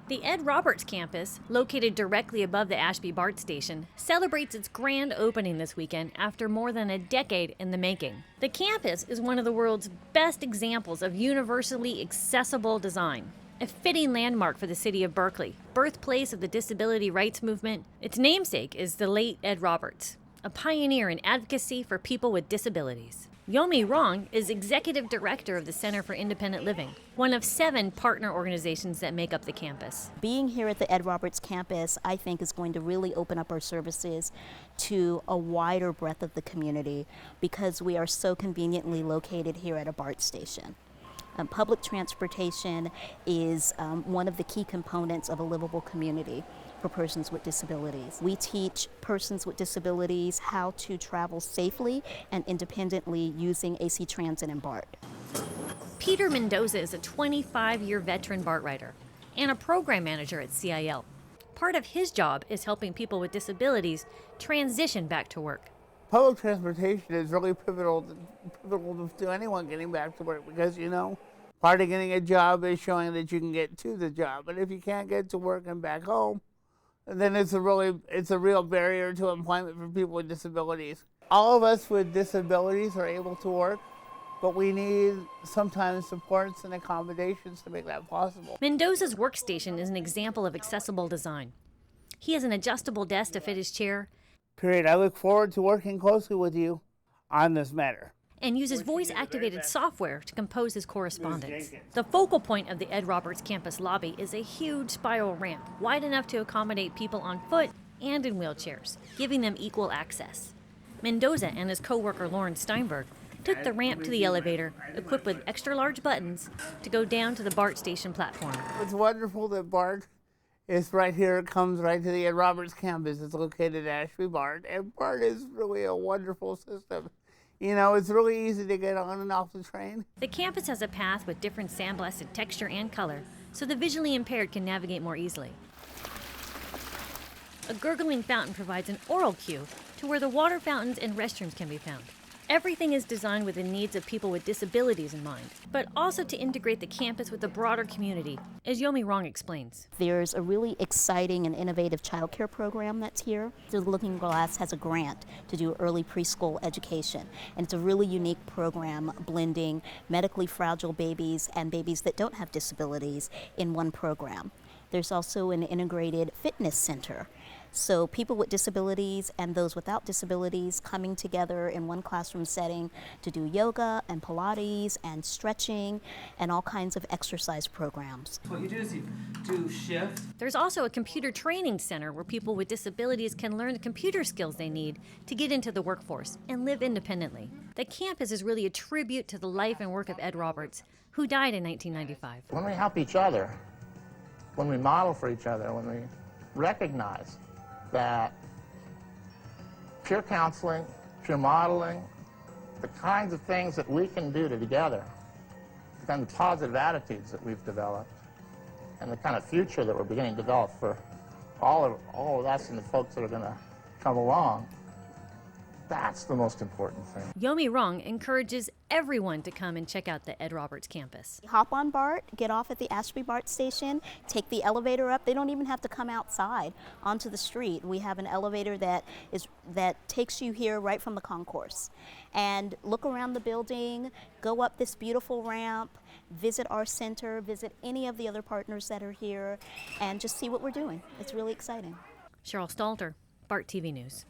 The Ed Roberts campus, located directly above the Ashby BART station, celebrates its grand opening this weekend after more than a decade in the making. The campus is one of the world's best examples of universally accessible design. A fitting landmark for the city of Berkeley, birthplace of the disability rights movement. Its namesake is the late Ed Roberts, a pioneer in advocacy for people with disabilities. Yomi Rong is executive director of the Center for Independent Living, one of 7 partner organizations that make up the campus. Being here at the Ed Roberts campus, I think, is going to really open up our services to a wider breadth of the community because we are so conveniently located here at a BART station. Public transportation is one of the key components of a livable community for persons with disabilities. We teach persons with disabilities how to travel safely and independently using AC Transit and BART. Peter Mendoza is a 25-year veteran BART rider and a program manager at CIL. Part of his job is helping people with disabilities transition back to work. Public transportation is really pivotal to anyone getting back to work because, part of getting a job is showing that you can get to the job. But if you can't get to work and back home, then it's a real barrier to employment for people with disabilities. All of us with disabilities are able to work, but we need sometimes supports and accommodations to make that possible. Mendoza's workstation is an example of accessible design. He has an adjustable desk to fit his chair. I look forward to working closely with you on this matter. And uses voice-activated software to compose his correspondence. The focal point of the Ed Roberts campus lobby is a huge spiral ramp, wide enough to accommodate people on foot and in wheelchairs, giving them equal access. Mendoza and his co-worker Lauren Steinberg took the ramp to the elevator, equipped with extra-large buttons, to go down to the BART station platform. It's wonderful that BART is right here. It comes right to the Ed Roberts campus. It's located at Ashby BART, and BART is really a wonderful system. It's really easy to get on and off the train. The campus has a path with different sandblasted texture and color, so the visually impaired can navigate more easily. A gurgling fountain provides an oral cue to where the water fountains and restrooms can be found. Everything is designed with the needs of people with disabilities in mind, but also to integrate the campus with the broader community, as Yomi Rong explains. There's a really exciting and innovative childcare program that's here. The Looking Glass has a grant to do early preschool education, and it's a really unique program blending medically fragile babies and babies that don't have disabilities in one program. There's also an integrated fitness center. So people with disabilities and those without disabilities coming together in one classroom setting to do yoga and Pilates and stretching and all kinds of exercise programs. What you do is you do shift. There's also a computer training center where people with disabilities can learn the computer skills they need to get into the workforce and live independently. The campus is really a tribute to the life and work of Ed Roberts, who died in 1995. When we help each other, when we model for each other, when we recognize that peer counseling, peer modeling, the kinds of things that we can do together, the kind of positive attitudes that we've developed, and the kind of future that we're beginning to develop for all of us and the folks that are going to come along, that's the most important thing. Yomi Rong encourages everyone to come and check out the Ed Roberts campus. Hop on BART, get off at the Ashby BART station, take the elevator up. They don't even have to come outside onto the street. We have an elevator that takes you here right from the concourse. And look around the building, go up this beautiful ramp, visit our center, visit any of the other partners that are here, and just see what we're doing. It's really exciting. Cheryl Stalter, BART TV News.